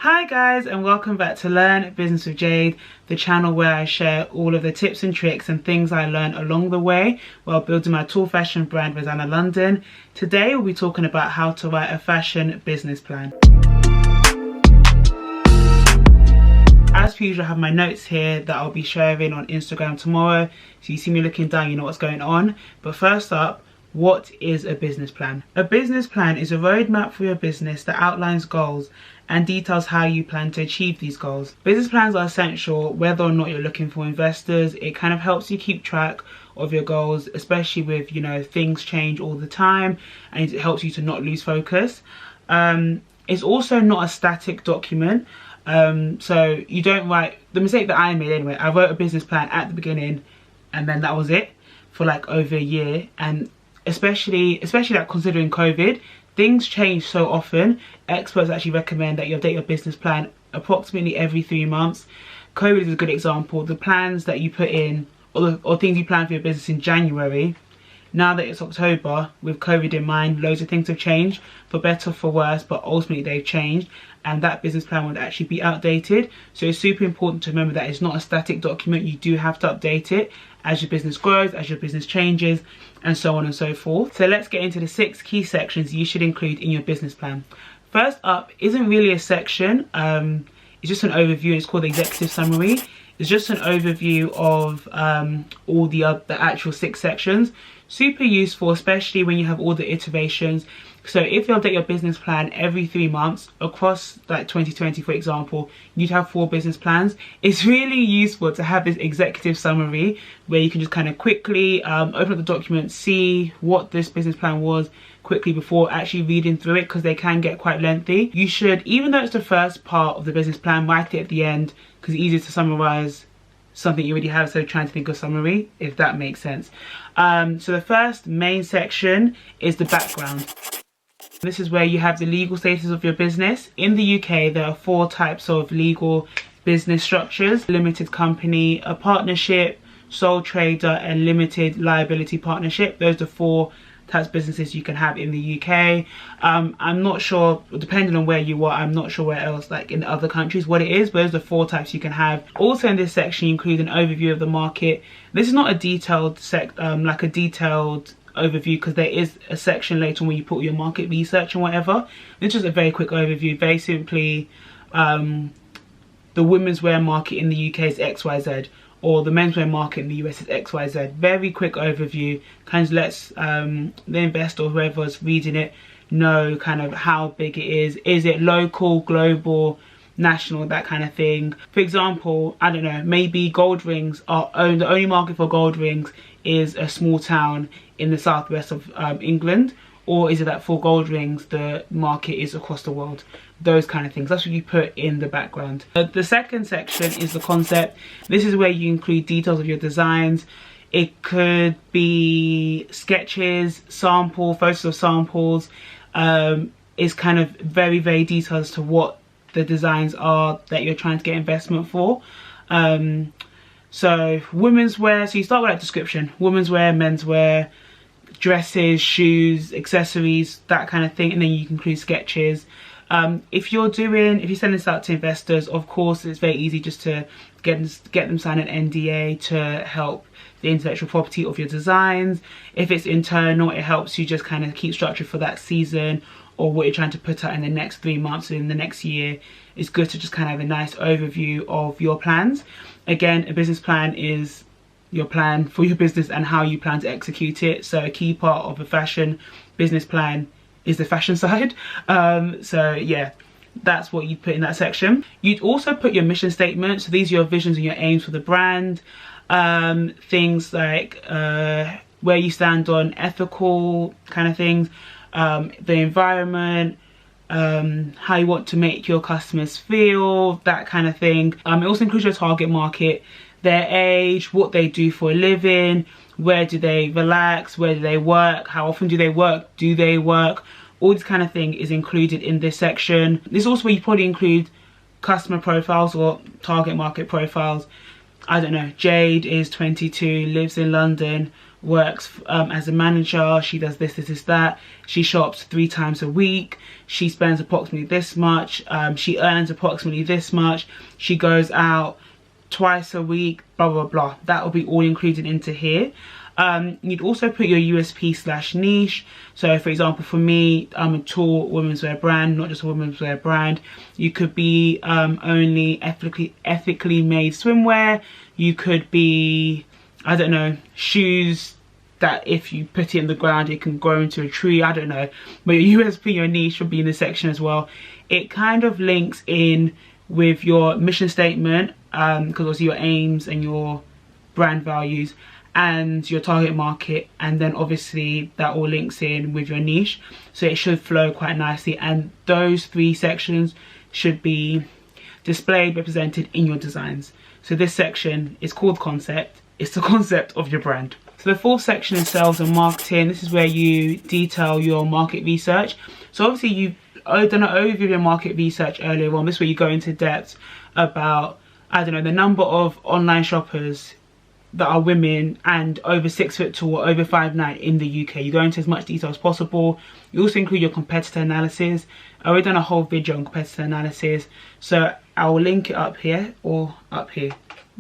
Hi guys, and welcome back to Learn Business with Jade, the channel where I share all of the tips and tricks and things I learned along the way while building my tall fashion brand Rosanna London. Today we'll be talking about how to write a fashion business plan. As per usual, I have my notes here that I'll be sharing on Instagram tomorrow, so you see me looking down, you know what's going on. But first up, what is a business plan? A business plan is a roadmap for your business that outlines goals and details how you plan to achieve these goals. Business plans are essential whether or not you're looking for investors. It kind of helps you keep track of your goals, especially with, things change all the time, and it helps you to not lose focus. It's also not a static document. So you don't write, the mistake that I made anyway, I wrote a business plan at the beginning and then that was it for like over a year. And especially like considering COVID, things change so often. Experts actually recommend that you update your business plan approximately every 3 months. COVID is a good example. The plans that you put in or things you plan for your business in January, now that it's October, with COVID in mind, loads of things have changed, for better, for worse, but ultimately they've changed, and that business plan would actually be outdated. So it's super important to remember that it's not a static document. You do have to update it as your business grows, as your business changes, and so on and so forth. So let's get into the 6 key sections you should include in your business plan. First up isn't really a section, it's just an overview, and it's called the executive summary. It's just an overview of all the actual 6 sections. Super useful, especially when you have all the iterations. So if you update your business plan every 3 months across like 2020, for example, you'd have 4 business plans. It's really useful to have this executive summary where you can just kind of quickly open up the document, see what this business plan was quickly before actually reading through it, because they can get quite lengthy. You should, even though it's the first part of the business plan, write it at the end, because it's easier to summarize something you already have, so trying to think of summary, if that makes sense. So the first main section is the background. This is where you have the legal status of your business. In the UK, there are 4 types of legal business structures: limited company, a partnership, sole trader, and limited liability partnership. Those are 4 types of businesses you can have in the UK. I'm not sure, depending on where you are, I'm not sure where else, like in other countries, what it is, but those are the 4 types you can have. Also in this section, you include an overview of the market. This is not a detailed detailed overview, because there is a section later on where you put your market research and whatever. It's just a very quick overview. Very simply, the women's wear market in the UK is XYZ, or the menswear market in the US is XYZ. Very quick overview, kind of lets the investor or whoever's reading it know kind of how big it is. Is it local, global, national, that kind of thing. For example, I don't know, maybe gold rings are owned, the only market for gold rings is a small town in the southwest of England, or is it that for gold rings the market is across the world? Those kind of things, that's what you put in the background. The second section is the concept. This is where you include details of your designs. It could be sketches, photos of samples. It's kind of very, very detailed as to what the designs are that you're trying to get investment for. So women's wear, so you start with that description: women's wear, men's wear, dresses, shoes, accessories, that kind of thing, and then you can include sketches. If you're sending this out to investors, of course it's very easy just to get them sign an NDA to help the intellectual property of your designs. If it's internal, it helps you just kind of keep structure for that season or what you're trying to put out in the next 3 months or in the next year. It's good to just kind of have a nice overview of your plans. Again, a business plan is your plan for your business and how you plan to execute it. So a key part of a fashion business plan is the fashion side. So yeah, that's what you put in that section. You'd also put your mission statement. So these are your visions and your aims for the brand. Things like where you stand on ethical kind of things, the environment, how you want to make your customers feel, that kind of thing. It also includes your target market, their age, what they do for a living, where do they relax, where do they work, how often do they work, all this kind of thing is included in this section. This is also where you probably include customer profiles or target market profiles. I don't know, Jade is 22, lives in London, works as a manager, she does this, that. She shops 3 times a week, she spends approximately this much, she earns approximately this much, she goes out twice a week, blah blah blah. That will be all included into here. You'd also put your USP / niche. So for example, for me, I'm a tall women's wear brand, not just a women's wear brand. You could be only ethically made swimwear. You could be, I don't know, shoes that if you put it in the ground it can grow into a tree, I don't know. But your USP, your niche should be in this section as well. It kind of links in with your mission statement, because obviously your aims and your brand values and your target market, and then obviously that all links in with your niche, so it should flow quite nicely, and those 3 sections should be displayed, represented in your designs. So this section is called concept. It's the concept of your brand. So the 4th section is sales and marketing. This is where you detail your market research. So obviously you've done an overview of your market research earlier on. This is where you go into depth about, I don't know, the number of online shoppers that are women and over 6 foot tall or over 5'9" in the UK. You go into as much detail as possible. You also include your competitor analysis. I've already done a whole video on competitor analysis, so I'll link it up here or up here.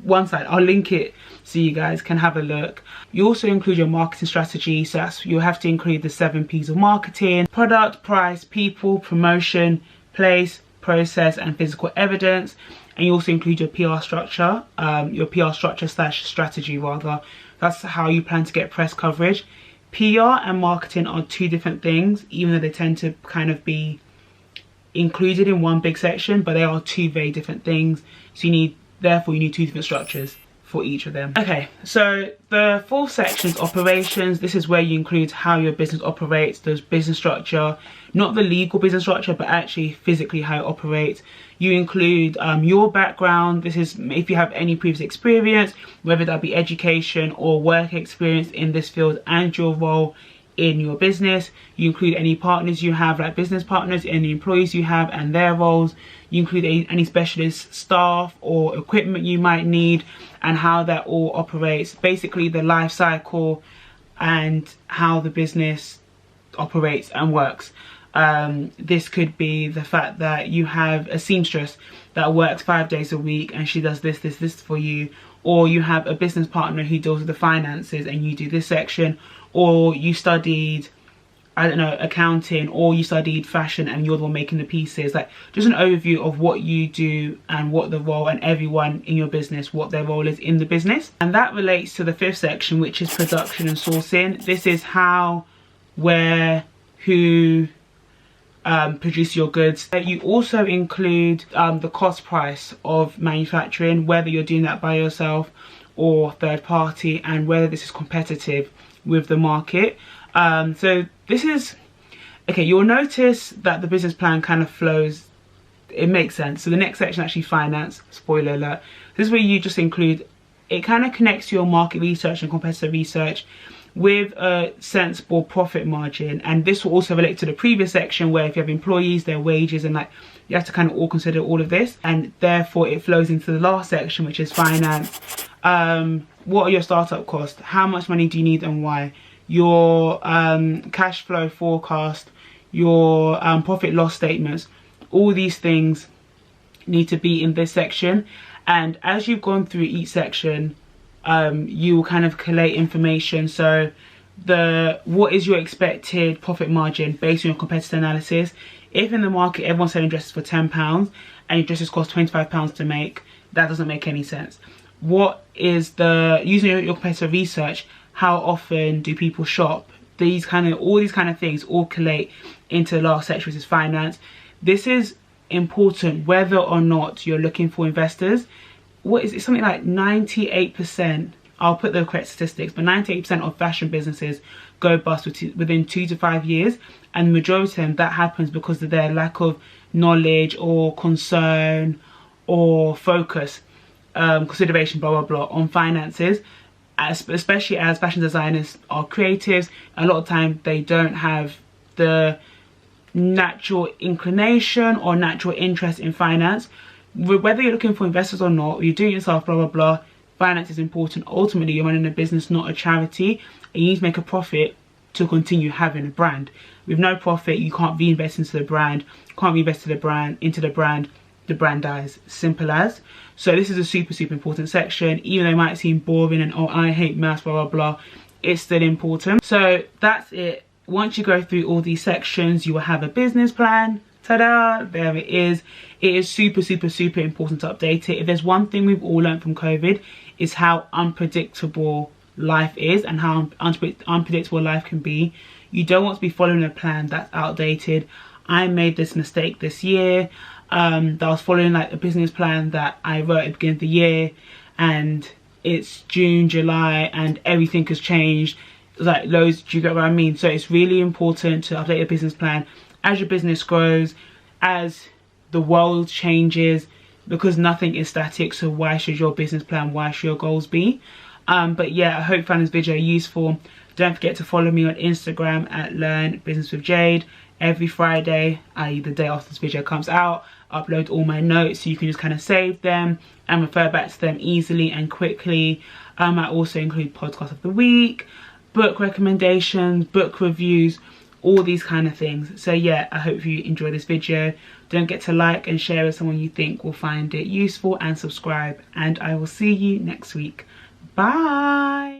One side, I'll link it so you guys can have a look. You also include your marketing strategy, so that's, you'll have to include the 7 P's of marketing: product, price, people, promotion, place, process, and physical evidence. And you also include your PR structure, / strategy rather. That's how you plan to get press coverage. PR and marketing are 2 different things, even though they tend to kind of be included in one big section, but they are 2 very different things. So therefore you need 2 different structures for each of them. Okay, so the 4th section is operations. This is where you include how your business operates, those business structure, not the legal business structure, but actually physically how it operates. You include your background. This is if you have any previous experience, whether that be education or work experience in this field, and your role in your business. You include any partners you have, like business partners, any employees you have and their roles. You include any specialist staff or equipment you might need, and how that all operates. Basically the life cycle and how the business operates and works. This could be the fact that you have a seamstress that works 5 days a week and she does this for you, or you have a business partner who deals with the finances and you do this section, or you studied, I don't know, accounting, or you studied fashion and you're the one making the pieces. Like, just an overview of what you do and what the role, and everyone in your business, what their role is in the business. And that relates to the 5th section, which is production and sourcing. This is how, where, who produce your goods. You also include the cost price of manufacturing, whether you're doing that by yourself or third party, and whether this is competitive with the market. So this is, okay, you'll notice that the business plan kind of flows, it makes sense. So the next section, actually finance, spoiler alert, this is where you just include, it kind of connects to your market research and competitor research with a sensible profit margin. And this will also relate to the previous section, where if you have employees, their wages, and like, you have to kind of all consider all of this, and therefore it flows into the last section, which is finance. What are your startup costs? How much money do you need and why? Your cash flow forecast, your profit loss statements, all these things need to be in this section. And as you've gone through each section, you will kind of collate information. So what is your expected profit margin based on your competitor analysis? If in the market everyone's selling dresses for £10 and your dresses cost £25 to make, that doesn't make any sense. What is using your competitor research, how often do people shop? All these kind of things all collate into the last section, which is finance. This is important whether or not you're looking for investors. What is it? Something like 98%, I'll put the correct statistics, but 98% of fashion businesses go bust within 2 to 5 years. And the majority of them, that happens because of their lack of knowledge or concern or focus, consideration, blah, blah, blah, on finances. Especially as fashion designers are creatives, a lot of time they don't have the natural inclination or natural interest in finance. Whether you're looking for investors or not, or you're doing it yourself, blah blah blah, finance is important. Ultimately, you're running a business, not a charity, and you need to make a profit to continue having a brand. With no profit, you can't reinvest into the brand, can't reinvest into the brand dies. Simple as. So this is a super important section. Even though it might seem boring and, oh, I hate maths, blah blah blah, it's still important. So that's it. Once you go through all these sections, you will have a business plan. Ta-da, there it is. It is super important to update it. If there's one thing we've all learned from COVID, is how unpredictable life is and how unpredictable life can be. You don't want to be following a plan that's outdated. I made this mistake this year, that I was following like a business plan that I wrote at the beginning of the year, and it's June, July, and everything has changed. Like loads, do you get what I mean? So it's really important to update your business plan as your business grows, as the world changes, because nothing is static. So why should your business plan, why should your goals be? But yeah, I hope you found this video useful. Don't forget to follow me on Instagram at Learn Business with Jade. Every Friday, i.e. the day after this video comes out, I upload all my notes so you can just kind of save them and refer back to them easily and quickly. I also include podcast of the week, book recommendations, book reviews, all these kind of things. So yeah, I hope you enjoy this video. Don't forget to like and share with someone you think will find it useful, and subscribe, and I will see you next week. Bye.